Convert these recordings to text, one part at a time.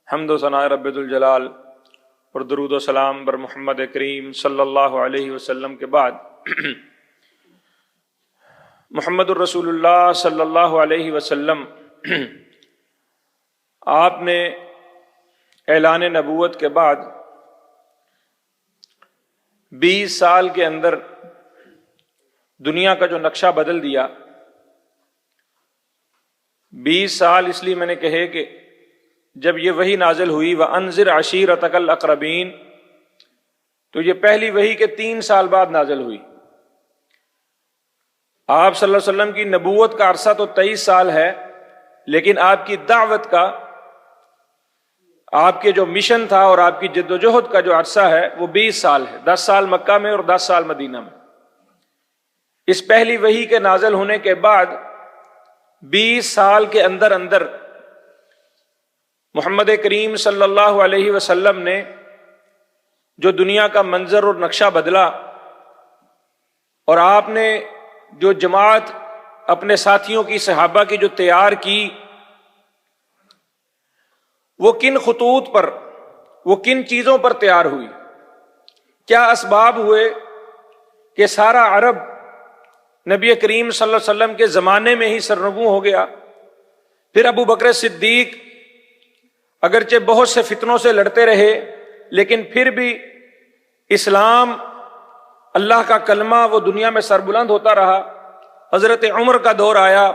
حمد و ثناء رب الجلال اور درود و سلام بر محمد کریم صلی اللہ علیہ وسلم کے بعد محمد الرسول اللہ صلی اللہ علیہ وسلم آپ نے اعلان نبوت کے بعد 20 سال کے اندر دنیا کا جو نقشہ بدل دیا. 20 سال اس لیے میں نے کہے کہ جب یہ وحی نازل ہوئی وَأَنذِرْ عَشِيرَتَكَ الْأَقْرَبِينَ تو یہ پہلی وحی کے 3 سال بعد نازل ہوئی. آپ صلی اللہ علیہ وسلم کی نبوت کا عرصہ تو 23 سال ہے، لیکن آپ کی دعوت کا، آپ کے جو مشن تھا اور آپ کی جد و جہد کا جو عرصہ ہے وہ 20 سال ہے. 10 سال مکہ میں اور 10 سال مدینہ میں. اس پہلی وحی کے نازل ہونے کے بعد 20 سال کے اندر اندر محمد کریم صلی اللہ علیہ وسلم نے جو دنیا کا منظر اور نقشہ بدلا، اور آپ نے جو جماعت اپنے ساتھیوں کی، صحابہ کی جو تیار کی، وہ کن خطوط پر، وہ کن چیزوں پر تیار ہوئی؟ کیا اسباب ہوئے کہ سارا عرب نبی کریم صلی اللہ علیہ وسلم کے زمانے میں ہی سرنگوں ہو گیا؟ پھر ابو بکر صدیق اگرچہ بہت سے فتنوں سے لڑتے رہے، لیکن پھر بھی اسلام، اللہ کا کلمہ وہ دنیا میں سربلند ہوتا رہا. حضرت عمر کا دور آیا،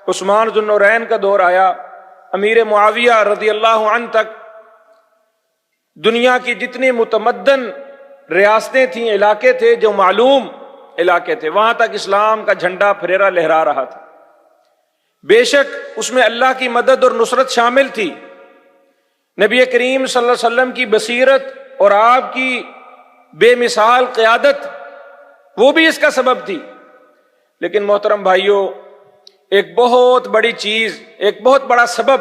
عثمان ذو النورین کا دور آیا، امیر معاویہ رضی اللہ عنہ تک. دنیا کی جتنی متمدن ریاستیں تھیں، علاقے تھے، جو معلوم علاقے تھے، وہاں تک اسلام کا جھنڈا پھریرا لہرا رہا تھا. بے شک اس میں اللہ کی مدد اور نصرت شامل تھی. نبی کریم صلی اللہ علیہ وسلم کی بصیرت اور آپ کی بے مثال قیادت وہ بھی اس کا سبب تھی. لیکن محترم بھائیوں، ایک بہت بڑی چیز، ایک بہت بڑا سبب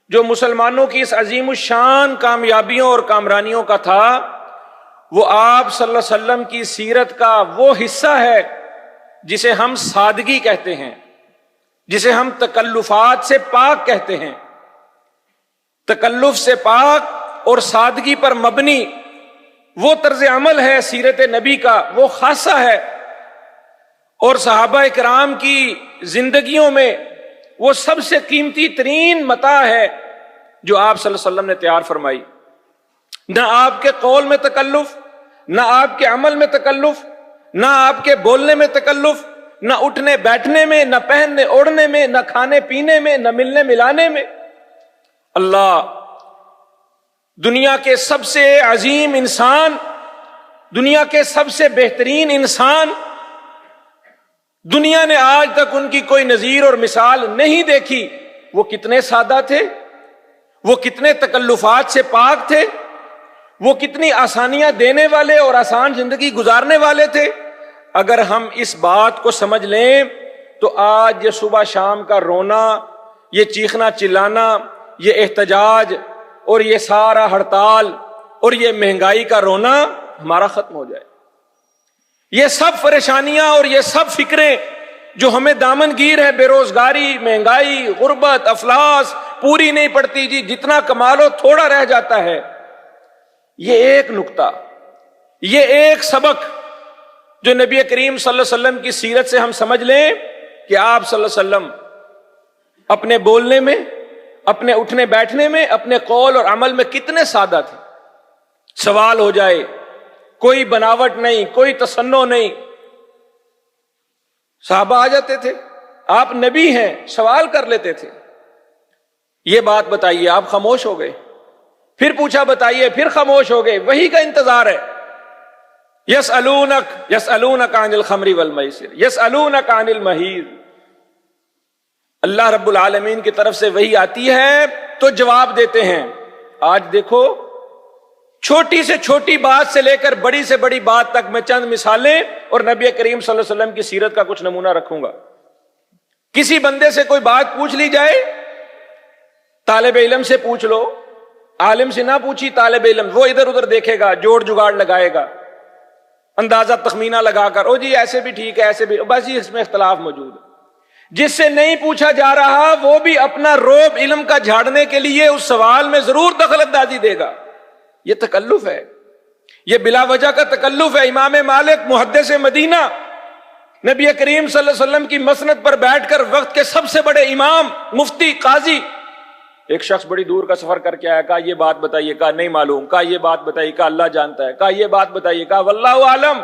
جو مسلمانوں کی اس عظیم الشان کامیابیوں اور کامرانیوں کا تھا، وہ آپ صلی اللہ علیہ وسلم کی سیرت کا وہ حصہ ہے جسے ہم سادگی کہتے ہیں، جسے ہم تکلفات سے پاک کہتے ہیں. تکلف سے پاک اور سادگی پر مبنی وہ طرز عمل ہے سیرت نبی کا، وہ خاصہ ہے. اور صحابہ کرام کی زندگیوں میں وہ سب سے قیمتی ترین متاع ہے جو آپ صلی اللہ علیہ وسلم نے تیار فرمائی. نہ آپ کے قول میں تکلف، نہ آپ کے عمل میں تکلف، نہ آپ کے بولنے میں تکلف، نہ اٹھنے بیٹھنے میں، نہ پہننے اوڑھنے میں، نہ کھانے پینے میں، نہ ملنے ملانے میں. اللہ دنیا کے سب سے عظیم انسان، دنیا کے سب سے بہترین انسان، دنیا نے آج تک ان کی کوئی نظیر اور مثال نہیں دیکھی. وہ کتنے سادہ تھے، وہ کتنے تکلفات سے پاک تھے، وہ کتنی آسانیاں دینے والے اور آسان زندگی گزارنے والے تھے. اگر ہم اس بات کو سمجھ لیں تو آج یہ صبح شام کا رونا، یہ چیخنا چلانا، یہ احتجاج اور یہ سارا ہڑتال اور یہ مہنگائی کا رونا ہمارا ختم ہو جائے. یہ سب پریشانیاں اور یہ سب فکریں جو ہمیں دامن گیر ہے، بے روزگاری، مہنگائی، غربت، افلاس، پوری نہیں پڑتی جی، جتنا کما لو تھوڑا رہ جاتا ہے. یہ ایک نقطہ، یہ ایک سبق جو نبی کریم صلی اللہ علیہ وسلم کی سیرت سے ہم سمجھ لیں کہ آپ صلی اللہ علیہ وسلم اپنے بولنے میں، اپنے اٹھنے بیٹھنے میں، اپنے قول اور عمل میں کتنے سادہ تھے. سوال ہو جائے، کوئی بناوٹ نہیں، کوئی تصنع نہیں، صحابہ آ جاتے تھے، آپ نبی ہیں، سوال کر لیتے تھے. یہ بات بتائیے، آپ خاموش ہو گئے. پھر پوچھا بتائیے، پھر خاموش ہو گئے. وہی کا انتظار ہے. یسألونک عن الخمر والمیسر، یسألونک عن المحیض. اللہ رب العالمین کی طرف سے وحی آتی ہے تو جواب دیتے ہیں. آج دیکھو، چھوٹی سے چھوٹی بات سے لے کر بڑی سے بڑی بات تک میں چند مثالیں اور نبی کریم صلی اللہ علیہ وسلم کی سیرت کا کچھ نمونہ رکھوں گا. کسی بندے سے کوئی بات پوچھ لی جائے، طالب علم سے پوچھ لو، عالم سے نہ پوچھی طالب علم، وہ ادھر ادھر دیکھے گا، جوڑ جگاڑ لگائے گا، اندازہ تخمینہ لگا کر، او جی ایسے بھی ٹھیک ہے، ایسے بھی، بس جی اس میں اختلاف موجود ہے. جس سے نہیں پوچھا جا رہا وہ بھی اپنا روب علم کا جھاڑنے کے لیے اس سوال میں ضرور دخل اندازی دے گا. یہ تکلف ہے, یہ بلا وجہ کا تکلف ہے. امام مالک محدث مدینہ نبی کریم صلی اللہ علیہ وسلم کی مسند پر بیٹھ کر وقت کے سب سے بڑے امام, مفتی, قاضی, ایک شخص بڑی دور کا سفر کر کے آیا, کہا یہ بات بتائیے, کہا نہیں معلوم, کہا یہ بات بتائیے, کہا اللہ جانتا ہے, کہا یہ بات بتائیے, کہا واللہ عالم.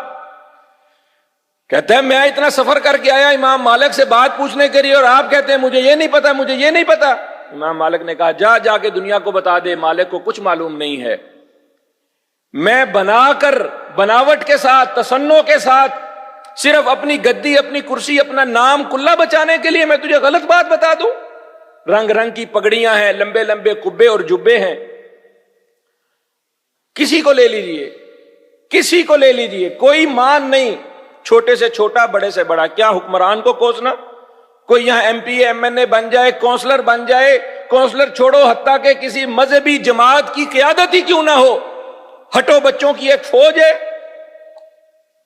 کہتے ہیں میں اتنا سفر کر کے آیا امام مالک سے بات پوچھنے کے لیے اور آپ کہتے ہیں مجھے یہ نہیں پتا, مجھے یہ نہیں پتا. امام مالک نے کہا جا جا کے دنیا کو بتا دے مالک کو کچھ معلوم نہیں ہے. میں بنا کر بناوٹ کے ساتھ, تصنع کے ساتھ, صرف اپنی گدی, اپنی کرسی, اپنا نام کلہ بچانے کے لیے میں تجھے غلط بات بتا دوں؟ رنگ رنگ کی پگڑیاں ہیں, لمبے لمبے قبے اور جبے ہیں. کسی کو لے لیجئے, کسی کو لے لیجئے, کوئی مان نہیں, چھوٹے سے چھوٹا, بڑے سے بڑا. کیا حکمران کو کوسنا؟ کوئی یہاں ایم پی ایم این اے بن جائے, کونسلر بن جائے, کونسلر چھوڑو, حتیٰ کہ کسی مذہبی جماعت کی قیادت ہی کیوں نہ ہو, ہٹو بچوں کی ایک فوج ہے.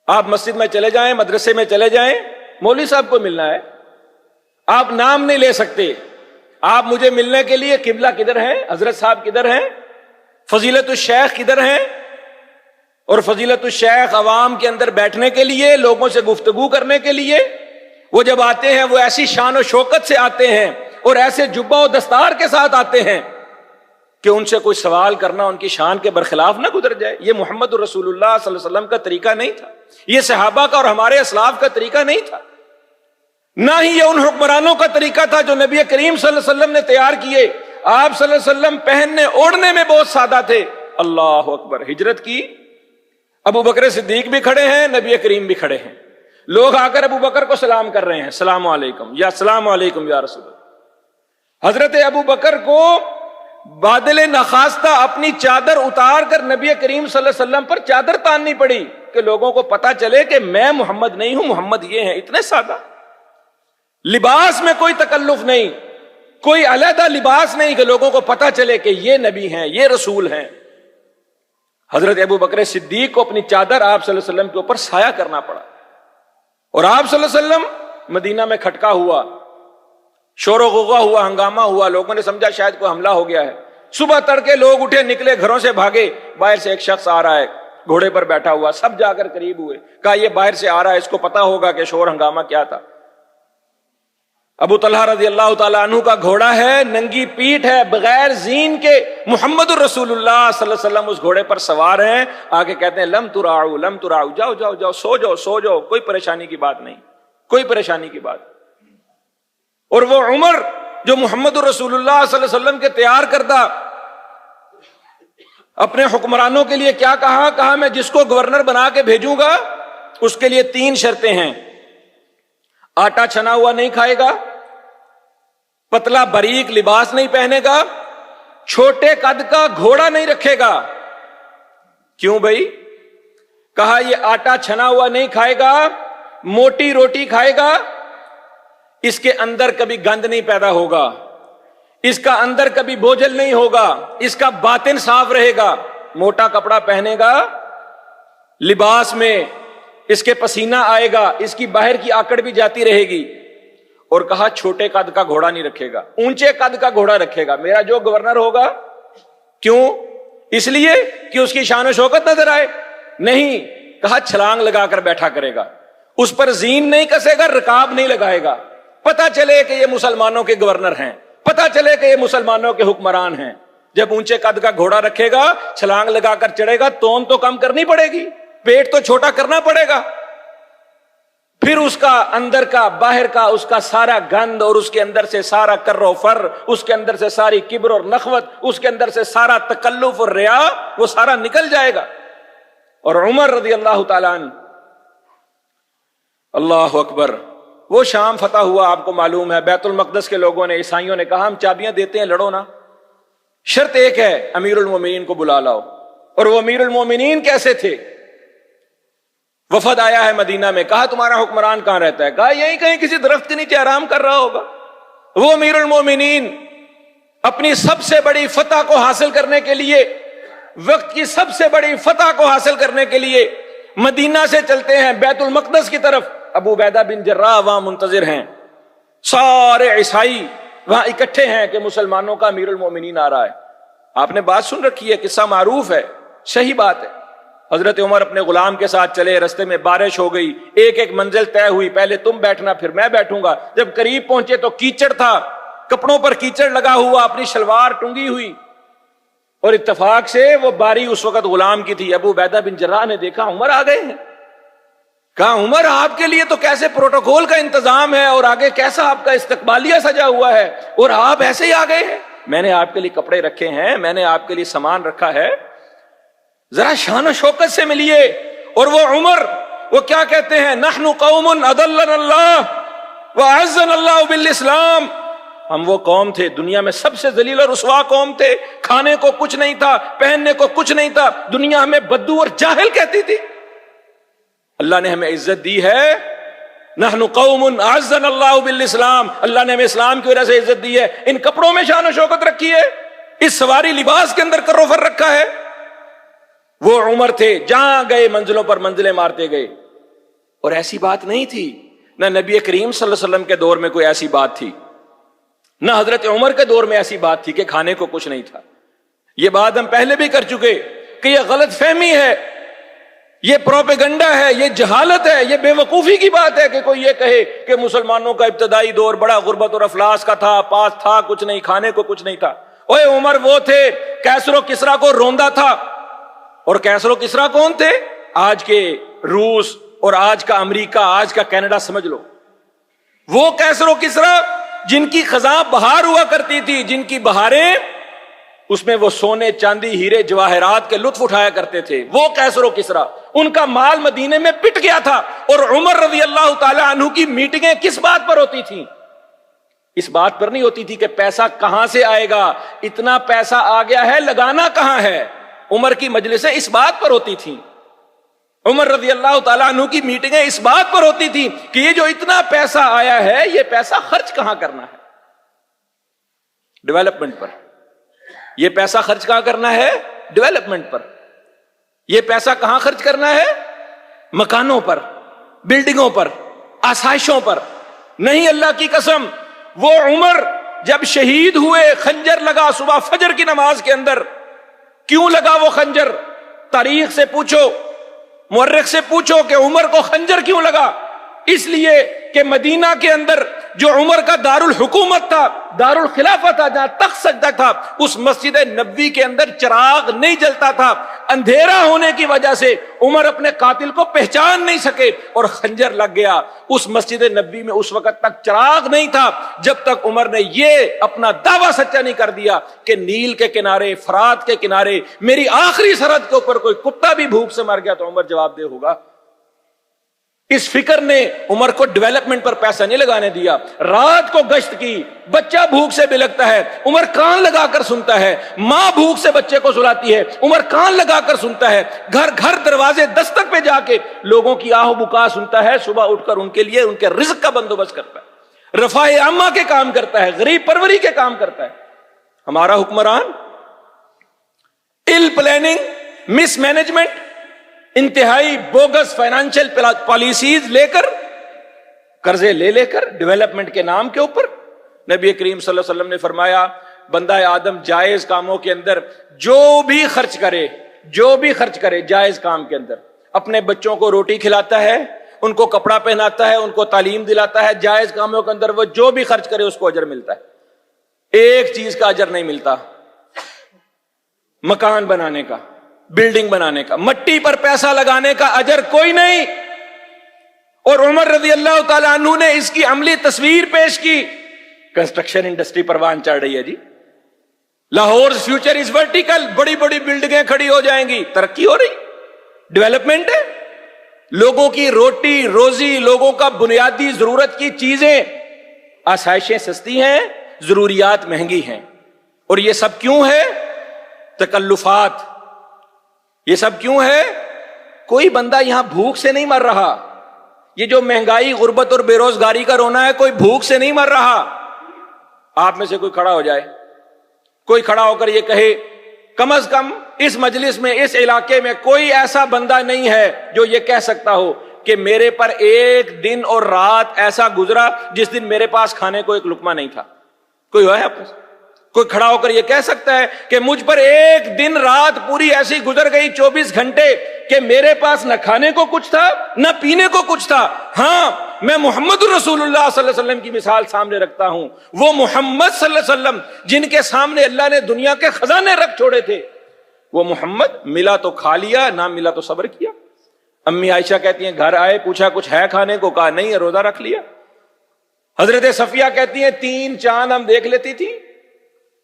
آپ مسجد میں چلے جائیں, مدرسے میں چلے جائیں, مولوی صاحب کو ملنا ہے, آپ نام نہیں لے سکتے. آپ مجھے ملنے کے لیے قبلہ کدھر ہیں, حضرت صاحب کدھر ہیں, فضیلت الشیخ کدھر ہیں؟ اور فضیلت الشیخ عوام کے اندر بیٹھنے کے لیے, لوگوں سے گفتگو کرنے کے لیے, وہ جب آتے ہیں وہ ایسی شان و شوکت سے آتے ہیں اور ایسے جبہ و دستار کے ساتھ آتے ہیں کہ ان سے کوئی سوال کرنا ان کی شان کے برخلاف نہ گزر جائے. یہ محمد رسول اللہ صلی اللہ علیہ وسلم کا طریقہ نہیں تھا, یہ صحابہ کا اور ہمارے اسلاف کا طریقہ نہیں تھا, نہ ہی یہ ان حکمرانوں کا طریقہ تھا جو نبی کریم صلی اللہ علیہ وسلم نے تیار کیے. آپ صلی اللہ علیہ وسلم پہننے اوڑھنے میں بہت سادہ تھے. اللہ اکبر, ہجرت کی, ابو بکر صدیق بھی کھڑے ہیں, نبی کریم بھی کھڑے ہیں. لوگ آ کر ابو بکر کو سلام کر رہے ہیں, السلام علیکم یا السلام علیکم یا رسول اللہ. حضرت ابو بکر کو بادل نخواستہ اپنی چادر اتار کر نبی کریم صلی اللہ علیہ وسلم پر چادر تاننی پڑی کہ لوگوں کو پتا چلے کہ میں محمد نہیں ہوں, محمد یہ ہیں. اتنے سادہ, لباس میں کوئی تکلف نہیں, کوئی علیحدہ لباس نہیں کہ لوگوں کو پتا چلے کہ یہ نبی ہیں, یہ رسول ہیں. حضرت ابو بکر صدیق کو اپنی چادر آپ صلی اللہ علیہ وسلم کے اوپر سایہ کرنا پڑا, اور آپ صلی اللہ علیہ وسلم مدینہ میں کھٹکا ہوا, شور و غوغا ہوا, ہنگامہ ہوا, لوگوں نے سمجھا شاید کوئی حملہ ہو گیا ہے. صبح تڑکے لوگ اٹھے, نکلے, گھروں سے بھاگے, باہر سے ایک شخص آ رہا ہے گھوڑے پر بیٹھا ہوا. سب جا کر قریب ہوئے, کہا یہ باہر سے آ رہا ہے, اس کو پتا ہوگا کہ شور ہنگامہ کیا تھا. ابو طلحہ رضی اللہ تعالیٰ عنہ کا گھوڑا ہے, ننگی پیٹھ ہے, بغیر زین کے محمد الرسول اللہ صلی اللہ علیہ وسلم اس گھوڑے پر سوار ہیں. آگے کہتے ہیں لم تراعوا, لم تراعوا, جاؤ جاؤ جاؤ, سو جاؤ سو جاؤ, کوئی پریشانی کی بات نہیں, کوئی پریشانی کی بات. اور وہ عمر جو محمد الرسول اللہ صلی اللہ علیہ وسلم کے تیار کردہ اپنے حکمرانوں کے لیے کیا کہا, کہا میں جس کو گورنر بنا کے بھیجوں گا اس کے لیے 3 شرطیں ہیں. آٹا چھنا ہوا نہیں کھائے گا, پتلا باریک لباس نہیں پہنے گا, چھوٹے قد کا گھوڑا نہیں رکھے گا. کیوں بھائی؟ کہا یہ آٹا چھنا ہوا نہیں کھائے گا, موٹی روٹی کھائے گا, اس کے اندر کبھی گند نہیں پیدا ہوگا, اس کا اندر کبھی بوجھل نہیں ہوگا, اس کا باطن صاف رہے گا. موٹا کپڑا پہنے گا, لباس میں اس کے پسینہ آئے گا, اس کی باہر کی آکڑ بھی جاتی رہے گی. اور کہا چھوٹے قد کا گھوڑا نہیں رکھے گا, اونچے قد کا گھوڑا رکھے گا. میرا جو گورنر ہوگا, کیوں؟ اس لیے کہ اس کی شان و شوکت نظر آئے؟ نہیں, کہا چھلانگ لگا کر بیٹھا کرے گا, اس پر زین نہیں کسے گا, رکاب نہیں لگائے گا, پتا چلے کہ یہ مسلمانوں کے گورنر ہیں, پتا چلے کہ یہ مسلمانوں کے حکمران ہیں. جب اونچے قد کا گھوڑا رکھے گا, چھلانگ لگا کر چڑھے گا, تون تو کم کرنی پڑے گی, پیٹ تو چھوٹا کرنا پڑے گا. پھر اس کا اندر کا باہر کا اس کا سارا گند, اور اس کے اندر سے سارا کر و فر, اس کے اندر سے ساری کبر اور نخوت, اس کے اندر سے سارا تکلف اور ریا, وہ سارا نکل جائے گا. اور عمر رضی اللہ تعالیٰ عنہ, اللہ اکبر, وہ شام فتح ہوا, آپ کو معلوم ہے, بیت المقدس کے لوگوں نے, عیسائیوں نے کہا ہم چابیاں دیتے ہیں, لڑو نا, شرط ایک ہے امیر المومنین کو بلا لاؤ. اور وہ امیر المومنین کیسے تھے؟ وفد آیا ہے مدینہ میں, کہا تمہارا حکمران کہاں رہتا ہے؟ کہا یہیں کہیں کسی درخت کے نیچے آرام کر رہا ہوگا. وہ امیر المومنین اپنی سب سے بڑی فتح کو حاصل کرنے کے لیے, وقت کی سب سے بڑی فتح کو حاصل کرنے کے لیے مدینہ سے چلتے ہیں بیت المقدس کی طرف. ابو عبیدہ بن جراح وہاں منتظر ہیں. سارے عیسائی وہاں اکٹھے ہیں کہ مسلمانوں کا امیر المومنین آ رہا ہے. آپ نے بات سن رکھی ہے, قصہ معروف ہے, صحیح بات ہے. حضرت عمر اپنے غلام کے ساتھ چلے, رستے میں بارش ہو گئی, ایک ایک منزل طے ہوئی, پہلے تم بیٹھنا پھر میں بیٹھوں گا. جب قریب پہنچے تو کیچڑ تھا, کپڑوں پر کیچڑ لگا ہوا, اپنی شلوار ٹنگی ہوئی, اور اتفاق سے وہ باری اس وقت غلام کی تھی. ابو عبیدہ بن جراح نے دیکھا عمر آ گئے ہیں. کہا عمر آپ کے لیے تو کیسے پروٹوکول کا انتظام ہے اور آگے کیسا آپ کا استقبالیہ سجا ہوا ہے, اور آپ ایسے ہی آ گئے ہیں. میں نے آپ کے لیے کپڑے رکھے ہیں, میں نے آپ کے لیے سامان رکھا ہے, ذرا شان و شوکت سے ملیے. اور وہ عمر وہ کیا کہتے ہیں, نحن قوم اضلنا اللہ واعزنا اللہ بالاسلام. ہم وہ قوم تھے دنیا میں سب سے ذلیل اور رسوا قوم تھے, کھانے کو کچھ نہیں تھا, پہننے کو کچھ نہیں تھا, دنیا ہمیں بدو اور جاہل کہتی تھی. اللہ نے ہمیں عزت دی ہے. نحن قوم اعزنا اللہ بالاسلام, اللہ نے ہمیں اسلام کی وجہ سے عزت دی ہے. ان کپڑوں میں شان و شوکت رکھی ہے, اس سواری لباس کے اندر کروفر رکھا ہے. وہ عمر تھے, جہاں گئے منزلوں پر منزلیں مارتے گئے. اور ایسی بات نہیں تھی, نہ نبی کریم صلی اللہ علیہ وسلم کے دور میں کوئی ایسی بات تھی, نہ حضرت عمر کے دور میں ایسی بات تھی کہ کھانے کو کچھ نہیں تھا. یہ بات ہم پہلے بھی کر چکے کہ یہ غلط فہمی ہے, یہ پروپیگنڈا ہے, یہ جہالت ہے, یہ بے وقوفی کی بات ہے کہ کوئی یہ کہے کہ مسلمانوں کا ابتدائی دور بڑا غربت اور افلاس کا تھا, پاس تھا کچھ نہیں, کھانے کو کچھ نہیں تھا. اوے عمر وہ تھے کیسر و کسریٰ کو روندا تھا. اور کیسر و کسریٰ کون تھے؟ آج کے روس اور آج کا امریکہ, آج کا کینیڈا سمجھ لو. وہ کیسر و کسریٰ جن کی خزاں بہار ہوا کرتی تھی, جن کی بہاریں اس میں وہ سونے چاندی ہیرے جواہرات کے لطف اٹھایا کرتے تھے, وہ کیسر و کسریٰ, ان کا مال مدینے میں پٹ گیا تھا. اور عمر رضی اللہ تعالی عنہ کی میٹنگیں کس بات پر ہوتی تھیں؟ اس بات پر نہیں ہوتی تھی کہ پیسہ کہاں سے آئے گا, اتنا پیسہ آ گیا ہے لگانا کہاں ہے. عمر کی مجلسیں اس بات پر ہوتی تھیں, عمر رضی اللہ تعالیٰ عنہ کی میٹنگیں اس بات پر ہوتی تھی کہ یہ جو اتنا پیسہ آیا ہے یہ پیسہ خرچ کہاں کرنا ہے؟ ڈیولپمنٹ پر. یہ پیسہ خرچ کہاں کرنا ہے؟ ڈیولپمنٹ پر. یہ پیسہ کہاں خرچ کرنا ہے؟ مکانوں پر, بلڈنگوں پر, آسائشوں پر. نہیں, اللہ کی قسم, وہ عمر جب شہید ہوئے, خنجر لگا صبح فجر کی نماز کے اندر. کیوں لگا وہ خنجر؟ تاریخ سے پوچھو, مورخ سے پوچھو کہ عمر کو خنجر کیوں لگا. اس لیے کہ مدینہ کے اندر جو عمر کا دارالحکومت تھا, دارالخلافہ تھا, جہاں تخت سجدہ تھا, اس مسجد نبوی کے اندر چراغ نہیں جلتا تھا. اندھیرا ہونے کی وجہ سے عمر اپنے قاتل کو پہچان نہیں سکے اور خنجر لگ گیا. اس مسجد نبوی میں اس وقت تک چراغ نہیں تھا جب تک عمر نے یہ اپنا دعویٰ سچا نہیں کر دیا کہ نیل کے کنارے, فرات کے کنارے, میری آخری سرحد کے اوپر کوئی کتا بھی بھوک سے مر گیا تو عمر جواب دہ ہوگا. اس فکر نے عمر کو ڈیولپمنٹ پر پیسہ نہیں لگانے دیا. رات کو گشت کی, بچہ بھوک سے بلکتا ہے, عمر کان لگا کر سنتا ہے. ماں بھوک سے بچے کو سلاتی ہے, عمر کان لگا کر سنتا ہے. گھر گھر دروازے دستک پہ جا کے لوگوں کی آہ و بکا سنتا ہے. صبح اٹھ کر ان کے لیے ان کے رزق کا بندوبست کرتا ہے, رفاہ عامہ کے کام کرتا ہے, غریب پروری کے کام کرتا ہے. ہمارا حکمران ill planning, مس مینجمنٹ, انتہائی بوگس فائنانشل پالیسیز لے کر, قرضے لے کر ڈیولپمنٹ کے نام کے اوپر. نبی کریم صلی اللہ علیہ وسلم نے فرمایا بندہ آدم جائز کاموں کے اندر جو بھی خرچ کرے جائز کام کے اندر, اپنے بچوں کو روٹی کھلاتا ہے, ان کو کپڑا پہناتا ہے, ان کو تعلیم دلاتا ہے, جائز کاموں کے اندر وہ جو بھی خرچ کرے اس کو اجر ملتا ہے. ایک چیز کا اجر نہیں ملتا, مکان بنانے کا, بلڈنگ بنانے کا, مٹی پر پیسہ لگانے کا اجر کوئی نہیں. اور عمر رضی اللہ تعالی عنہ نے اس کی عملی تصویر پیش کی. کنسٹرکشن انڈسٹری پروان چڑھ رہی ہے جی, لاہور فیوچر از ورٹیکل, بڑی بڑی بلڈنگیں کھڑی ہو جائیں گی, ترقی ہو رہی, ڈیولپمنٹ ہے. لوگوں کی روٹی روزی, لوگوں کا بنیادی ضرورت کی چیزیں, آسائشیں سستی ہیں, ضروریات مہنگی ہیں. اور یہ سب کیوں ہے؟ تکلفات. یہ سب کیوں ہے؟ کوئی بندہ یہاں بھوک سے نہیں مر رہا. یہ جو مہنگائی, غربت اور بے روزگاری کا رونا ہے, کوئی بھوک سے نہیں مر رہا. آپ میں سے کوئی کھڑا ہو جائے, کوئی کھڑا ہو کر یہ کہے کم از کم اس مجلس میں, اس علاقے میں کوئی ایسا بندہ نہیں ہے جو یہ کہہ سکتا ہو کہ میرے پر ایک دن اور رات ایسا گزرا جس دن میرے پاس کھانے کو ایک لقمہ نہیں تھا؟ کوئی ہوا ہے آپ کو؟ کوئی کھڑا ہو کر یہ کہہ سکتا ہے کہ مجھ پر ایک دن رات پوری ایسی گزر گئی 24 گھنٹے کہ میرے پاس نہ کھانے کو کچھ تھا نہ پینے کو کچھ تھا؟ ہاں، میں محمد رسول اللہ صلی اللہ علیہ وسلم کی مثال سامنے رکھتا ہوں، وہ محمد صلی اللہ علیہ وسلم جن کے سامنے اللہ نے دنیا کے خزانے رکھ چھوڑے تھے، وہ محمد ملا تو کھا لیا، نہ ملا تو صبر کیا۔ امی عائشہ کہتی ہیں گھر آئے، پوچھا کچھ ہے کھانے کو؟ کہا نہیں ہے، روزہ رکھ لیا۔ حضرت صفیہ کہتی ہیں 3 چاند ہم دیکھ لیتی تھی،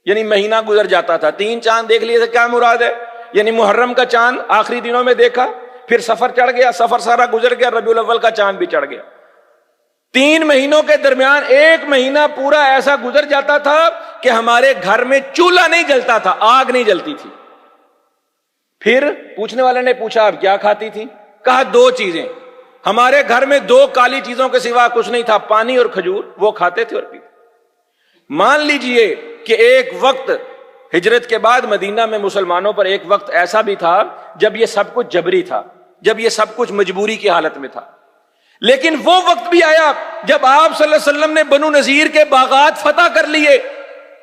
یعنی مہینہ گزر جاتا تھا، 3 چاند دیکھ لیے، سے کیا مراد ہے؟ یعنی محرم کا چاند آخری دنوں میں دیکھا، پھر سفر چڑھ گیا، سفر سارا گزر گیا، ربیع الاول کا چاند بھی چڑھ گیا، 3 مہینوں کے درمیان 1 مہینہ پورا ایسا گزر جاتا تھا کہ ہمارے گھر میں چولہا نہیں جلتا تھا، آگ نہیں جلتی تھی۔ پھر پوچھنے والے نے پوچھا آپ کیا کھاتی تھی؟ کہا 2 چیزیں، ہمارے گھر میں 2 کالی چیزوں کے سوا کچھ نہیں تھا، پانی اور کھجور، وہ کھاتے تھے اور پیتے۔ مان لیجئے کہ ایک وقت ہجرت کے بعد مدینہ میں مسلمانوں پر ایک وقت ایسا بھی تھا جب یہ سب کچھ جبری تھا، جب یہ سب کچھ مجبوری کی حالت میں تھا، لیکن وہ وقت بھی آیا جب آپ صلی اللہ علیہ وسلم نے بنو نذیر کے باغات فتح کر لیے،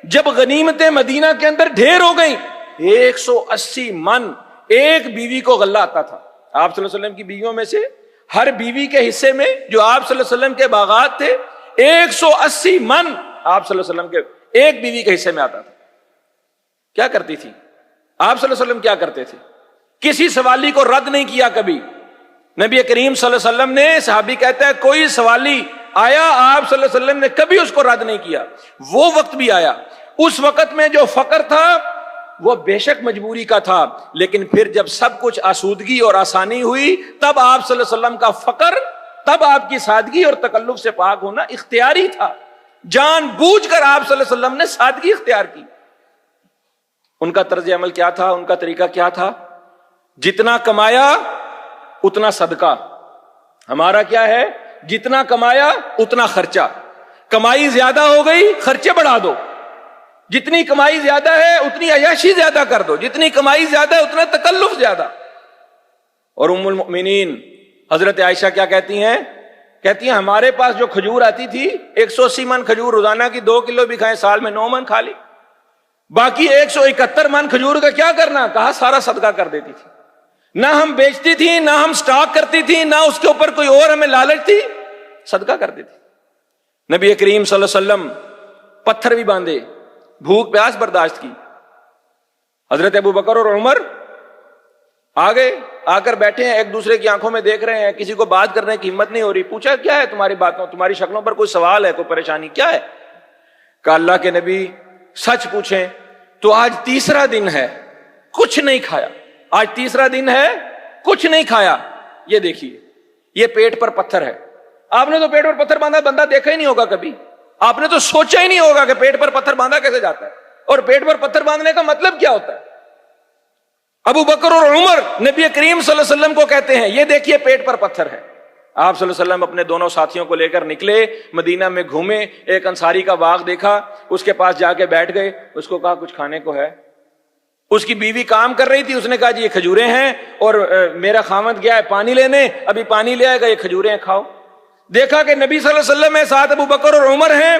جب غنیمتیں مدینہ کے اندر ڈھیر ہو گئیں، 180 من ایک بیوی کو غلہ آتا تھا۔ آپ صلی اللہ علیہ وسلم کی بیویوں میں سے ہر بیوی کے حصے میں جو آپ صلی اللہ علیہ وسلم کے باغات تھے 180 من آپ صلی اللہ علیہ وسلم کے ایک بیوی کے حصے میں آتا تھا۔ کیا کرتی تھی آپ صلی اللہ علیہ وسلم؟ کیا کرتے تھے؟ کسی سوالی کو رد نہیں کیا کبھی۔ نبی کریم صلی اللہ علیہ وسلم نے، صحابی کہتا ہے کوئی سوالی آیا آپ صلی اللہ علیہ وسلم نے کبھی اس کو رد نہیں کیا۔ وہ وقت بھی آیا، اس وقت میں جو فقر تھا وہ بے شک مجبوری کا تھا، لیکن پھر جب سب کچھ آسودگی اور آسانی ہوئی تب آپ صلی اللہ علیہ وسلم کا فقر، تب آپ کی سادگی اور تکلف سے پاک ہونا اختیاری تھا۔ جان بوجھ کر آپ صلی اللہ علیہ وسلم نے سادگی اختیار کی۔ ان کا طرز عمل کیا تھا؟ ان کا طریقہ کیا تھا؟ جتنا کمایا اتنا صدقہ۔ ہمارا کیا ہے؟ جتنا کمایا اتنا خرچہ، کمائی زیادہ ہو گئی خرچے بڑھا دو، جتنی کمائی زیادہ ہے اتنی عیاشی زیادہ کر دو، جتنی کمائی زیادہ ہے اتنا تکلف زیادہ۔ اور ام المؤمنین حضرت عائشہ کیا کہتی ہیں؟ کہتی ہیں ہمارے پاس جو کھجور آتی تھی 180 من کھجور، روزانہ کی 2 کلو بھی کھائیں، سال میں 9 من کھا لی، باقی 171 من کھجور کا کیا کرنا؟ کہا سارا صدقہ کر دیتی تھی۔ نہ ہم بیچتی تھی، نہ ہم سٹاک کرتی تھی، نہ اس کے اوپر کوئی اور ہمیں لالچ تھی، صدقہ کر دیتی۔ نبی کریم صلی اللہ علیہ وسلم پتھر بھی باندھے، بھوک پیاس برداشت کی۔ حضرت ابو بکر اور عمر آگے آ کر بیٹھے ہیں، ایک دوسرے کی آنکھوں میں دیکھ رہے ہیں، کسی کو بات کرنے کی ہمت نہیں ہو رہی۔ پوچھا کیا ہے تمہاری باتوں، تمہاری شکلوں پر کوئی سوال ہے، کوئی پریشانی کیا ہے؟ کہ اللہ کے نبی سچ پوچھیں تو آج تیسرا دن ہے کچھ نہیں کھایا، آج تیسرا دن ہے کچھ نہیں کھایا۔ یہ دیکھیے یہ پیٹ پر پتھر ہے۔ آپ نے تو پیٹ پر پتھر باندھا بندہ دیکھا ہی نہیں ہوگا کبھی، آپ نے تو سوچا ہی نہیں ہوگا کہ پیٹ پر پتھر باندھا کیسے جاتا ہے، اور پیٹ پر پتھر باندھنے کا مطلب کیا ہوتا ہے۔ ابو بکر اور عمر نبی کریم صلی اللہ علیہ وسلم کو کہتے ہیں یہ دیکھیے پیٹ پر پتھر ہے۔ آپ صلی اللہ علیہ وسلم اپنے دونوں ساتھیوں کو لے کر نکلے، مدینہ میں گھومے، ایک انصاری کا باغ دیکھا، اس کے پاس جا کے بیٹھ گئے، اس کو کہا کچھ کھانے کو ہے؟ اس کی بیوی کام کر رہی تھی، اس نے کہا جی یہ کھجوریں ہیں اور میرا خاوند گیا ہے پانی لینے، ابھی پانی لے آئے گا، یہ کھجوریں ہیں کھاؤ۔ دیکھا کہ نبی صلی اللہ علیہ وسلم ہے، ساتھ ابو بکر اور عمر ہیں،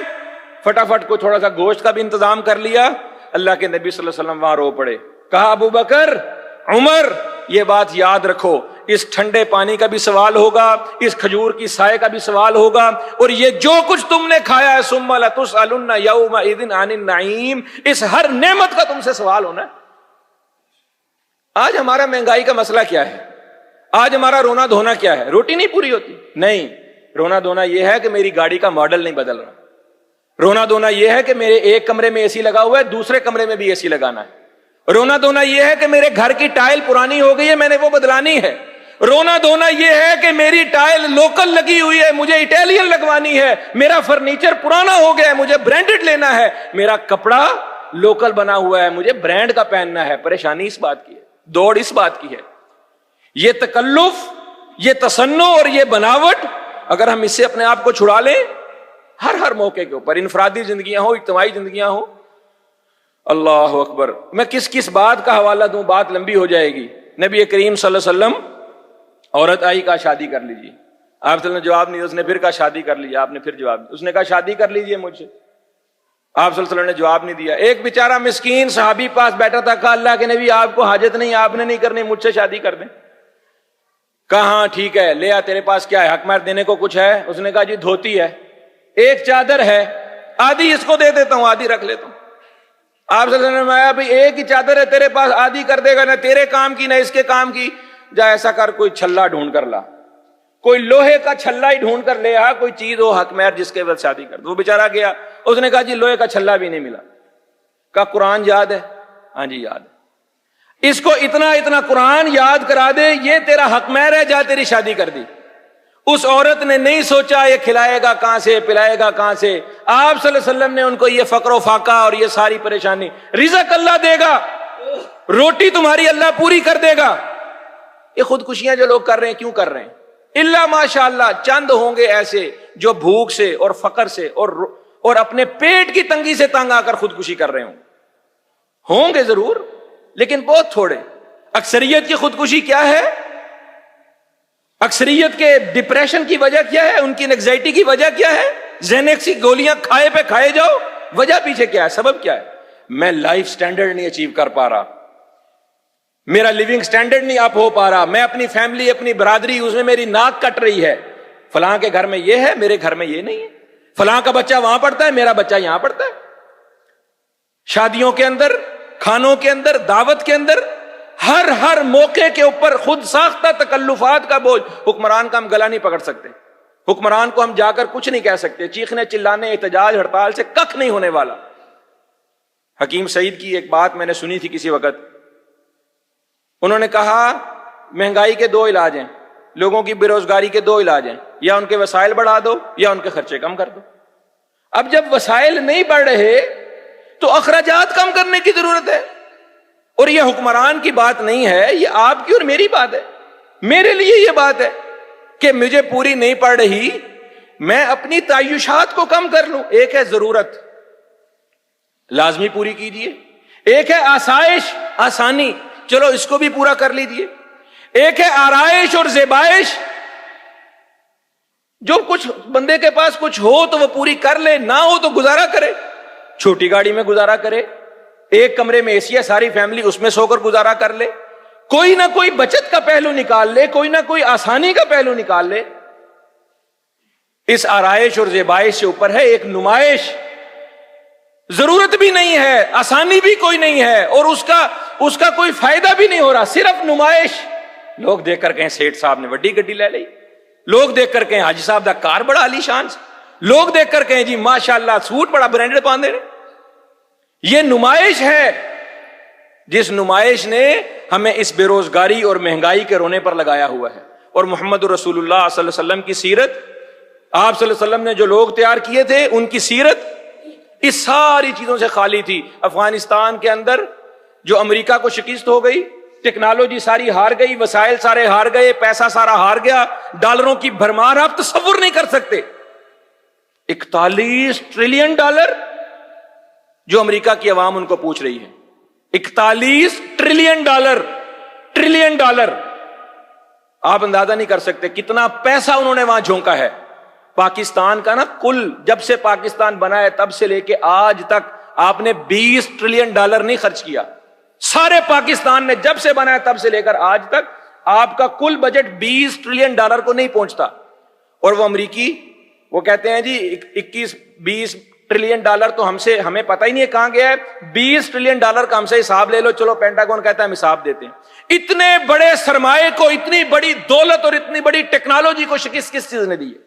فٹافٹ کو تھوڑا سا گوشت کا بھی انتظام کر لیا۔ اللہ کے نبی صلی اللہ علیہ وسلم وہاں رو پڑے، کہا ابو بکر عمر یہ بات یاد رکھو، اس ٹھنڈے پانی کا بھی سوال ہوگا، اس کھجور کی سائے کا بھی سوال ہوگا، اور یہ جو کچھ تم نے کھایا ہے ثم لتسألن یومئذ عن النعیم، اس ہر نعمت کا تم سے سوال ہونا ہے۔ آج ہمارا مہنگائی کا مسئلہ کیا ہے؟ آج ہمارا رونا دھونا کیا ہے؟ روٹی نہیں پوری ہوتی؟ نہیں، رونا دھونا یہ ہے کہ میری گاڑی کا ماڈل نہیں بدل رہا، رونا دھونا یہ ہے کہ میرے ایک کمرے میں اے سی لگا ہوا ہے، دوسرے کمرے میں بھی اے سی لگانا ہے، رونا دھونا یہ ہے کہ میرے گھر کی ٹائل پرانی ہو گئی ہے، میں نے وہ بدلانی ہے، رونا دھونا یہ ہے کہ میری ٹائل لوکل لگی ہوئی ہے، مجھے اٹیلین لگوانی ہے، میرا فرنیچر پرانا ہو گیا ہے، مجھے برانڈڈ لینا ہے، میرا کپڑا لوکل بنا ہوا ہے، مجھے برانڈ کا پہننا ہے۔ پریشانی اس بات کی ہے، دوڑ اس بات کی ہے، یہ تکلف، یہ تصنع اور یہ بناوٹ اگر ہم اس سے اپنے آپ کو چھڑا لیں، ہر موقع کے اوپر، انفرادی زندگیاں ہوں، اجتماعی زندگیاں ہوں۔ اللہ اکبر، میں کس بات کا حوالہ دوں، بات لمبی ہو جائے گی۔ نبی کریم صلی اللہ علیہ وسلم، عورت آئی، کہا شادی کر لیجیے، آپ صلی اللہ علیہ وسلم نے جواب نہیں دیا، اس نے پھر کہا شادی کر لیجیے، آپ نے پھر جواب دیا، اس نے کہا شادی کر لیجیے مجھ سے، آپ صلی اللہ علیہ وسلم نے جواب نہیں دیا۔ ایک بیچارہ مسکین صحابی پاس بیٹھا تھا، کہا اللہ کے نبی آپ کو حاجت نہیں، آپ نے نہیں کرنی، مجھ سے شادی کر دیں۔ کہا ہاں ٹھیک ہے، لے آ، تیرے پاس کیا ہے، حق مہر دینے کو کچھ ہے؟ اس نے کہا جی دھوتی ہے، ایک چادر ہے، آدھی اس کو دے دیتا ہوں، آدھی رکھ لیتا ہوں۔ آپ صلی اللہ علیہ وسلم نے بھائی ایک ہی چادر ہے تیرے پاس، آدھی کر دے گا، نہ تیرے کام کی نہ اس کے کام کی، جا ایسا کر کوئی چھلا ڈھونڈ کر لا، کوئی لوہے کا چھلا ہی ڈھونڈ کر لے آ، کوئی چیز ہو حق مہر جس کے بعد شادی کر دو۔ وہ بیچارہ گیا، اس نے کہا جی لوہے کا چھلا بھی نہیں ملا۔ کہا قرآن یاد ہے؟ ہاں جی یاد ہے۔ اس کو اتنا اتنا قرآن یاد کرا دے، یہ تیرا حق مہر ہے، جا تیری شادی کر دی۔ اس عورت نے نہیں سوچا یہ کھلائے گا کہاں سے، پلائے گا کہاں سے۔ آپ صلی اللہ علیہ وسلم نے ان کو یہ فقر و فاقہ اور یہ ساری پریشانی، رزق اللہ دے گا، روٹی تمہاری اللہ پوری کر دے گا۔ یہ خودکشیاں جو لوگ کر رہے ہیں کیوں کر رہے ہیں؟ اللہ ماشاء اللہ چند ہوں گے ایسے جو بھوک سے اور فقر سے اور اپنے پیٹ کی تنگی سے تنگ آ کر خودکشی کر رہے ہوں گے ضرور، لیکن بہت تھوڑے۔ اکثریت کی خودکشی کیا ہے؟ اکثریت کے ڈپریشن کی وجہ کیا ہے؟ ان کی انگزائٹی کی وجہ کیا ہے؟ زینکس کی گولیاں کھائے پہ کھائے جاؤ، وجہ پیچھے کیا ہے؟ سبب کیا ہے؟ میں لائف سٹینڈرڈ نہیں اچیو کر پا رہا، میرا لیونگ سٹینڈرڈ نہیں اپ ہو پا رہا، میں اپنی فیملی اپنی برادری اس میں میری ناک کٹ رہی ہے، فلاں کے گھر میں یہ ہے میرے گھر میں یہ نہیں ہے، فلاں کا بچہ وہاں پڑھتا ہے میرا بچہ یہاں پڑھتا ہے۔ شادیوں کے اندر، کھانوں کے اندر، دعوت کے اندر، ہر موقع کے اوپر خود ساختہ تکلفات کا بوجھ۔ حکمران کا ہم گلا نہیں پکڑ سکتے، حکمران کو ہم جا کر کچھ نہیں کہہ سکتے، چیخنے چلانے احتجاج ہڑتال سے ککھ نہیں ہونے والا۔ حکیم سعید کی ایک بات میں نے سنی تھی کسی وقت، انہوں نے کہا مہنگائی کے دو علاج ہیں، لوگوں کی بے روزگاری کے دو علاج ہیں، یا ان کے وسائل بڑھا دو یا ان کے خرچے کم کر دو۔ اب جب وسائل نہیں بڑھ رہے تو اخراجات کم کرنے کی ضرورت ہے، اور یہ حکمران کی بات نہیں ہے، یہ آپ کی اور میری بات ہے۔ میرے لیے یہ بات ہے کہ مجھے پوری نہیں پڑ رہی، میں اپنی تعیشات کو کم کر لوں۔ ایک ہے ضرورت، لازمی پوری کیجیے، ایک ہے آسائش، آسانی، چلو اس کو بھی پورا کر لیجیے، ایک ہے آرائش اور زیبائش، جو کچھ بندے کے پاس کچھ ہو تو وہ پوری کر لے، نہ ہو تو گزارا کرے، چھوٹی گاڑی میں گزارا کرے، ایک کمرے میں اے سی ہے ساری فیملی اس میں سو کر گزارا کر لے، کوئی نہ کوئی بچت کا پہلو نکال لے، کوئی نہ کوئی آسانی کا پہلو نکال لے۔ اس آرائش اور زیبائش سے اوپر ہے ایک نمائش، ضرورت بھی نہیں ہے، آسانی بھی کوئی نہیں ہے، اور اس کا کوئی فائدہ بھی نہیں ہو رہا، صرف نمائش۔ لوگ دیکھ کر کہیں سیٹھ صاحب نے وڈی گڈی لے لی، لوگ دیکھ کر کہیں حاجی صاحب دا کار بڑا عالی شان سے، لوگ دیکھ کر کہیں جی ماشاءاللہ سوٹ بڑا برانڈڈ باندھے رہے۔ یہ نمائش ہے، جس نمائش نے ہمیں اس بے روزگاری اور مہنگائی کے رونے پر لگایا ہوا ہے۔ اور محمد رسول اللہ صلی اللہ علیہ وسلم کی سیرت، آپ صلی اللہ علیہ وسلم نے جو لوگ تیار کیے تھے ان کی سیرت اس ساری چیزوں سے خالی تھی۔ افغانستان کے اندر جو امریکہ کو شکست ہو گئی، ٹیکنالوجی ساری ہار گئی، وسائل سارے ہار گئے، پیسہ سارا ہار گیا، ڈالروں کی بھرمار آپ تصور نہیں کر سکتے۔ 41 ٹریلین ڈالر جو امریکہ کی عوام ان کو پوچھ رہی ہے، 41 ٹریلین ڈالر، آپ اندازہ نہیں کر سکتے کتنا پیسہ انہوں نے وہاں جھونکا ہے۔ پاکستان کا نا کل جب سے پاکستان بنا ہے تب سے لے کے آج تک آپ نے 20 ٹریلین ڈالر نہیں خرچ کیا، سارے پاکستان نے جب سے بنا ہے تب سے لے کر آج تک آپ کا کل بجٹ 20 ٹریلین ڈالر کو نہیں پہنچتا۔ اور وہ امریکی وہ کہتے ہیں جی 21-20 ٹریلین ڈالر تو ہمیں پتہ ہی نہیں ہے کہاں گیا ہے، 20 ٹریلین ڈالر کا ہم سے حساب لے لو، چلو پینٹاگون کہتا ہے ہم حساب دیتے ہیں۔ اتنے بڑے سرمایے کو، اتنی بڑی دولت اور اتنی بڑی ٹیکنالوجی کو شکست کس چیز نے دی ہے؟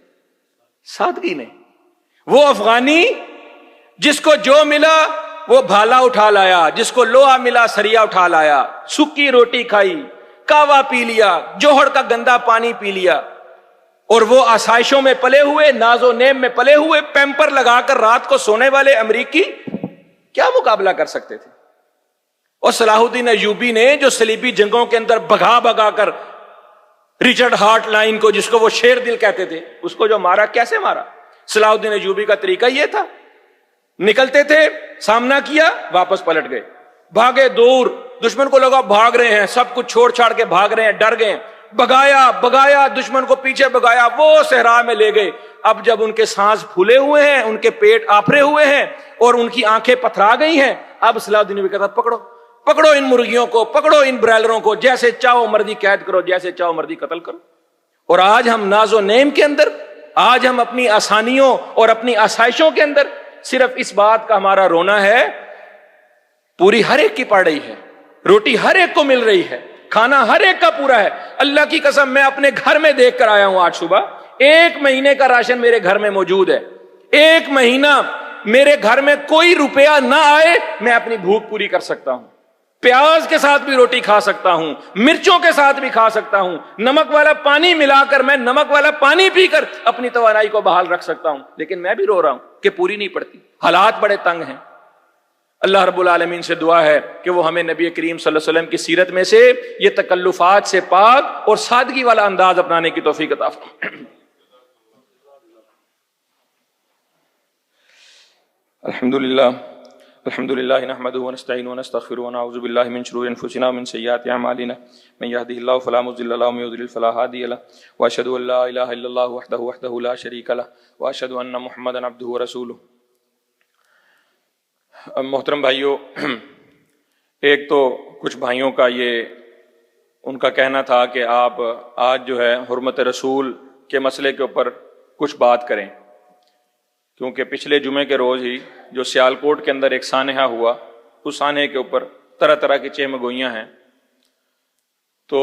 سادگی نے۔ وہ افغانی جس کو جو ملا وہ بھالا اٹھا لایا، جس کو لوہا ملا سریا اٹھا لایا، سکی روٹی کھائی، کاوا پی لیا، جوہر کا گندا پانی پی لیا، اور وہ آسائشوں میں پلے ہوئے، ناز و نیم میں پلے ہوئے، پیمپر لگا کر رات کو سونے والے امریکی کیا مقابلہ کر سکتے تھے؟ اور صلاح الدین ایوبی نے جو صلیبی جنگوں کے اندر بھگا بھگا کر ریچرڈ ہارٹ لائن کو، جس کو وہ شیر دل کہتے تھے، اس کو جو مارا، کیسے مارا؟ صلاح الدین ایوبی کا طریقہ یہ تھا، نکلتے تھے، سامنا کیا، واپس پلٹ گئے، بھاگے دور، دشمن کو لگا بھاگ رہے ہیں، سب کچھ چھوڑ چھاڑ کے بھاگ رہے ہیں، ڈر گئے، بگایا بگایا، دشمن کو پیچھے بگایا، وہ صحرا میں لے گئے۔ اب جب ان کے سانس پھولے ہوئے ہیں، ان کے پیٹ آپرے ہوئے ہیں اور ان کی آنکھیں پتھرا گئی ہیں، اب صلاح الدین ایوبی کہتا پکڑو پکڑو ان مرغیوں کو، پکڑو ان برائلروں کو، جیسے چاہو مرضی قید کرو، جیسے چاہو مرضی قتل کرو۔ اور آج ہم ناز و نعیم کے اندر، آج ہم اپنی آسانیوں اور اپنی آسائشوں کے اندر صرف اس بات کا ہمارا رونا ہے، پوری ہر ایک کی پڑ رہی ہے، روٹی ہر ایک کو مل رہی ہے، کھانا ہر ایک کا پورا ہے۔ اللہ کی قسم میں اپنے گھر میں دیکھ کر آیا ہوں، آج صبح 1 مہینے کا راشن میرے گھر میں موجود ہے۔ 1 مہینہ میرے گھر میں کوئی روپیہ نہ آئے، میں اپنی بھوک پوری کر سکتا ہوں، پیاز کے ساتھ بھی روٹی کھا سکتا ہوں، مرچوں کے ساتھ بھی کھا سکتا ہوں، نمک والا پانی ملا کر میں نمک والا پانی پی کر اپنی توانائی کو بحال رکھ سکتا ہوں، لیکن میں بھی رو رہا ہوں کہ پوری نہیں پڑتی، حالات بڑے تنگ ہیں۔ اللہ رب العالمین سے دعا ہے کہ وہ ہمیں نبی کریم صلی اللہ علیہ وسلم کی سیرت میں سے یہ تکلفات سے پاک اور سادگی والا انداز اپنانے کی توفیق عطا فرمائے۔ الحمد للہ نحمده ونستعینه ونستغفره ونعوذ باللہ من شرور انفسنا ومن سیئات اعمالنا من يهده الله فلا مضل له ومن يضلل فلا هادي له واشهد ان لا اله الا الله وحده لا شريك له واشهد ان محمدا عبده ورسوله۔ محترم بھائیوں، ایک تو کچھ بھائیوں کا یہ ان کا کہنا تھا کہ آپ آج جو ہے حرمت رسول کے مسئلے کے اوپر کچھ بات کریں، کیونکہ پچھلے جمعے کے روز ہی جو سیالکوٹ کے اندر ایک سانحہ ہوا، اس سانحے کے اوپر طرح طرح کی چہم گوئیاں ہیں، تو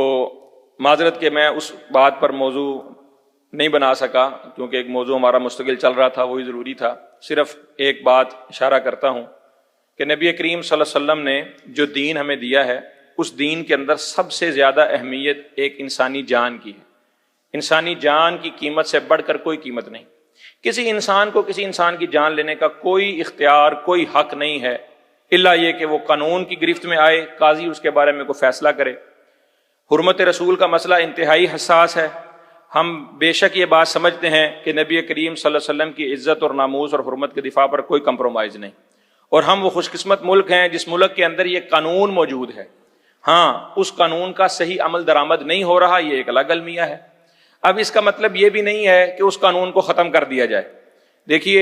معذرت کہ میں اس بات پر موضوع نہیں بنا سکا، کیونکہ ایک موضوع ہمارا مستقل چل رہا تھا، وہی ضروری تھا۔ صرف ایک بات اشارہ کرتا ہوں کہ نبی کریم صلی اللہ علیہ وسلم نے جو دین ہمیں دیا ہے، اس دین کے اندر سب سے زیادہ اہمیت ایک انسانی جان کی ہے۔ انسانی جان کی قیمت سے بڑھ کر کوئی قیمت نہیں۔ کسی انسان کو کسی انسان کی جان لینے کا کوئی اختیار، کوئی حق نہیں ہے، الا یہ کہ وہ قانون کی گرفت میں آئے، قاضی اس کے بارے میں کوئی فیصلہ کرے۔ حرمت رسول کا مسئلہ انتہائی حساس ہے۔ ہم بے شک یہ بات سمجھتے ہیں کہ نبی کریم صلی اللہ علیہ وسلم کی عزت اور ناموس اور حرمت کے دفاع پر کوئی کمپرومائز نہیں، اور ہم وہ خوش قسمت ملک ہیں جس ملک کے اندر یہ قانون موجود ہے۔ ہاں، اس قانون کا صحیح عمل درآمد نہیں ہو رہا، یہ ایک الگ المیہ ہے۔ اب اس کا مطلب یہ بھی نہیں ہے کہ اس قانون کو ختم کر دیا جائے۔ دیکھیے،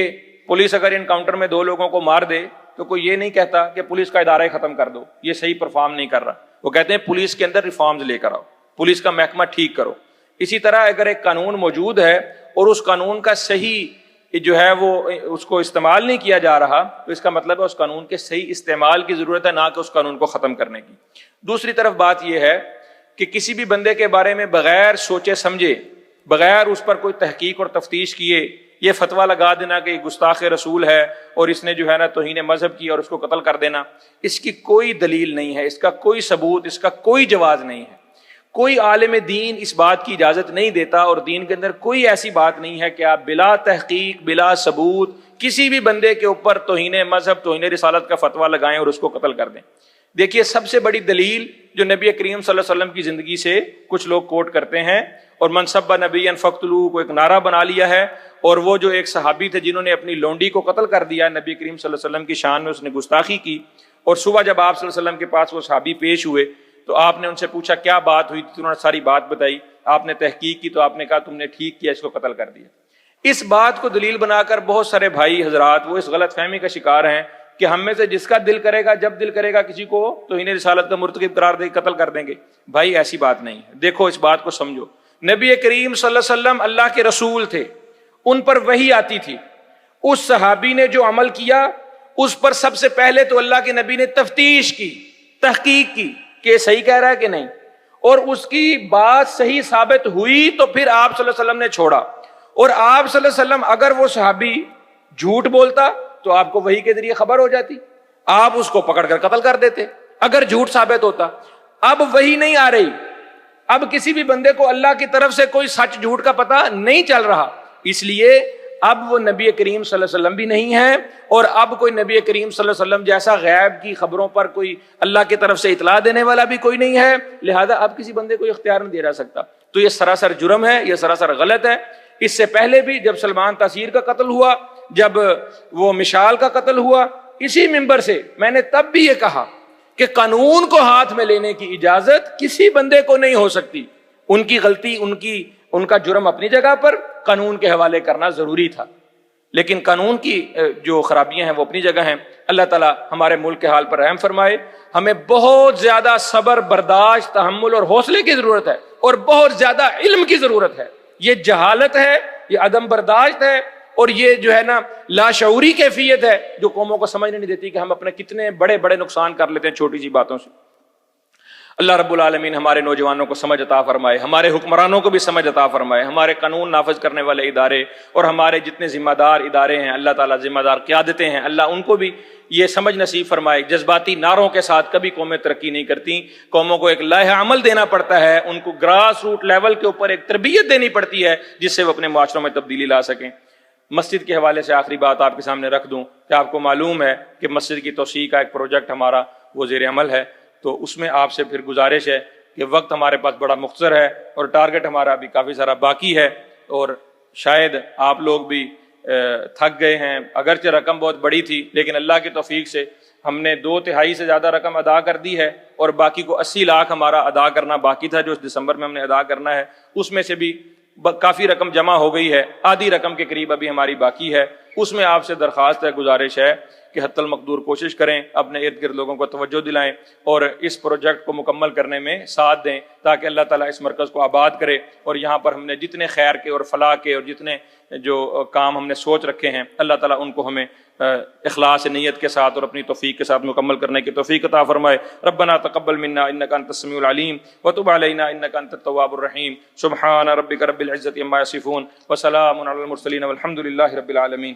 پولیس اگر انکاؤنٹر میں 2 لوگوں کو مار دے تو کوئی یہ نہیں کہتا کہ پولیس کا ادارہ ختم کر دو، یہ صحیح پرفارم نہیں کر رہا۔ وہ کہتے ہیں پولیس کے اندر ریفارمز لے کر آؤ، پولیس کا محکمہ ٹھیک کرو۔ اسی طرح اگر ایک قانون موجود ہے اور اس قانون کا صحیح جو ہے وہ اس کو استعمال نہیں کیا جا رہا، تو اس کا مطلب ہے اس قانون کے صحیح استعمال کی ضرورت ہے، نہ کہ اس قانون کو ختم کرنے کی۔ دوسری طرف بات یہ ہے کہ کسی بھی بندے کے بارے میں بغیر سوچے سمجھے، بغیر اس پر کوئی تحقیق اور تفتیش کیے یہ فتویٰ لگا دینا کہ یہ گستاخ رسول ہے اور اس نے جو ہے نا توہین مذہب کی اور اس کو قتل کر دینا، اس کی کوئی دلیل نہیں ہے، اس کا کوئی ثبوت، اس کا کوئی جواز نہیں ہے۔ کوئی عالم دین اس بات کی اجازت نہیں دیتا، اور دین کے اندر کوئی ایسی بات نہیں ہے کہ آپ بلا تحقیق، بلا ثبوت کسی بھی بندے کے اوپر توہین مذہب، توہین رسالت کا فتویٰ لگائیں اور اس کو قتل کر دیں۔ دیکھیے، سب سے بڑی دلیل جو نبی کریم صلی اللہ علیہ وسلم کی زندگی سے کچھ لوگ کوٹ کرتے ہیں، اور من سب نبی فقتلوہ کو ایک نعرہ بنا لیا ہے، اور وہ جو ایک صحابی تھے جنہوں نے اپنی لونڈی کو قتل کر دیا نبی کریم صلی اللہ علیہ وسلم کی شان میں، اس نے گستاخی کی، اور صبح جب آپ صلی اللہ علیہ وسلم کے پاس وہ صحابی پیش ہوئے تو آپ نے ان سے پوچھا کیا بات ہوئی تھی، انہوں نے ساری بات بتائی، آپ نے تحقیق کی تو آپ نے کہا تم نے ٹھیک کیا، اس کو قتل کر دیا۔ اس بات کو دلیل بنا کر بہت سارے بھائی حضرات وہ اس غلط فہمی کا شکار ہیں کہ ہم میں سے جس کا دل کرے گا، جب دل کرے گا کسی کو توہین رسالت کا مرتکب قرار دے قتل کر دیں گے۔ بھائی ایسی بات نہیں ہے، دیکھو اس بات کو سمجھو۔ نبی کریم صلی اللہ علیہ وسلم اللہ کے رسول تھے، ان پر وحی آتی تھی۔ اس صحابی نے جو عمل کیا اس پر سب سے پہلے تو اللہ کے نبی نے تفتیش کی، تحقیق کی کہ صحیح کہہ رہا ہے کہ نہیں، اور اس کی بات صحیح ثابت ہوئی تو پھر آپ صلی اللہ علیہ وسلم نے چھوڑا۔ اور آپ صلی اللہ علیہ وسلم اگر وہ صحابی جھوٹ بولتا تو آپ کو وحی کے ذریعے خبر ہو جاتی، آپ اس کو پکڑ کر قتل کر دیتے اگر جھوٹ ثابت ہوتا۔ اب وحی نہیں آ رہی، اب کسی بھی بندے کو اللہ کی طرف سے کوئی سچ جھوٹ کا پتہ نہیں چل رہا، اس لیے اب وہ نبی کریم صلی اللہ علیہ وسلم بھی نہیں ہے، اور اب کوئی نبی کریم صلی اللہ علیہ وسلم جیسا غیب کی خبروں پر کوئی اللہ کی طرف سے اطلاع دینے والا بھی کوئی نہیں ہے، لہذا اب کسی بندے کو اختیار نہیں دیا جا سکتا۔ تو یہ سراسر جرم ہے، یہ سراسر غلط ہے۔ اس سے پہلے بھی جب سلمان تاثیر کا قتل ہوا، جب وہ مشال کا قتل ہوا، اسی منبر سے میں نے تب بھی یہ کہا کہ قانون کو ہاتھ میں لینے کی اجازت کسی بندے کو نہیں ہو سکتی ان کی غلطی، ان کا جرم اپنی جگہ پر، قانون کے حوالے کرنا ضروری تھا، لیکن قانون کی جو خرابیاں ہیں وہ اپنی جگہ ہیں۔ اللہ تعالیٰ ہمارے ملک کے حال پر رحم فرمائے۔ ہمیں بہت زیادہ صبر، برداشت، تحمل اور حوصلے کی ضرورت ہے، اور بہت زیادہ علم کی ضرورت ہے۔ یہ جہالت ہے، یہ عدم برداشت ہے، اور یہ جو ہے نا لاشعوری کیفیت ہے جو قوموں کو سمجھ نہیں دیتی کہ ہم اپنے کتنے بڑے بڑے نقصان کر لیتے ہیں چھوٹی سی باتوں سے۔ اللہ رب العالمین ہمارے نوجوانوں کو سمجھ عطا فرمائے، ہمارے حکمرانوں کو بھی سمجھ عطا فرمائے، ہمارے قانون نافذ کرنے والے ادارے اور ہمارے جتنے ذمہ دار ادارے ہیں، اللہ تعالیٰ ذمہ دار قیادتیں ہیں، اللہ ان کو بھی یہ سمجھ نصیب فرمائے۔ جذباتی نعروں کے ساتھ کبھی قومیں ترقی نہیں کرتی، قوموں کو ایک لائحہ عمل دینا پڑتا ہے، ان کو گراس روٹ لیول کے اوپر ایک تربیت دینی پڑتی ہے جس سے وہ اپنے معاشروں میں تبدیلی لا سکیں۔ مسجد کے حوالے سے آخری بات آپ کے سامنے رکھ دوں کہ آپ کو معلوم ہے کہ مسجد کی توسیع کا ایک پروجیکٹ ہمارا وہ زیر عمل ہے، تو اس میں آپ سے پھر گزارش ہے کہ وقت ہمارے پاس بڑا مختصر ہے اور ٹارگٹ ہمارا ابھی کافی سارا باقی ہے، اور شاید آپ لوگ بھی تھک گئے ہیں۔ اگرچہ رقم بہت بڑی تھی لیکن اللہ کی توفیق سے ہم نے 2/3 سے زیادہ رقم ادا کر دی ہے، اور باقی کو 80 لاکھ ہمارا ادا کرنا باقی تھا جو اس دسمبر میں ہم نے ادا کرنا ہے۔ اس میں سے بھی کافی رقم جمع ہو گئی ہے، آدھی رقم کے قریب ابھی ہماری باقی ہے۔ اس میں آپ سے درخواست ہے، گزارش ہے کہ حتی المقدور کوشش کریں، اپنے ارد گرد لوگوں کو توجہ دلائیں اور اس پروجیکٹ کو مکمل کرنے میں ساتھ دیں، تاکہ اللہ تعالیٰ اس مرکز کو آباد کرے، اور یہاں پر ہم نے جتنے خیر کے اور فلاح کے اور جتنے جو کام ہم نے سوچ رکھے ہیں، اللہ تعالیٰ ان کو ہمیں اخلاص نیت کے ساتھ اور اپنی توفیق کے ساتھ مکمل کرنے کی توفیق عطا فرمائے۔ ربنا تقبل منا انک انت السمیع العلیم وتب علینا انک انت التواب الرحیم۔ سبحان ربک رب العزۃ عما یصفون وسلام علی المرسلین والحمد للہ رب العالمین۔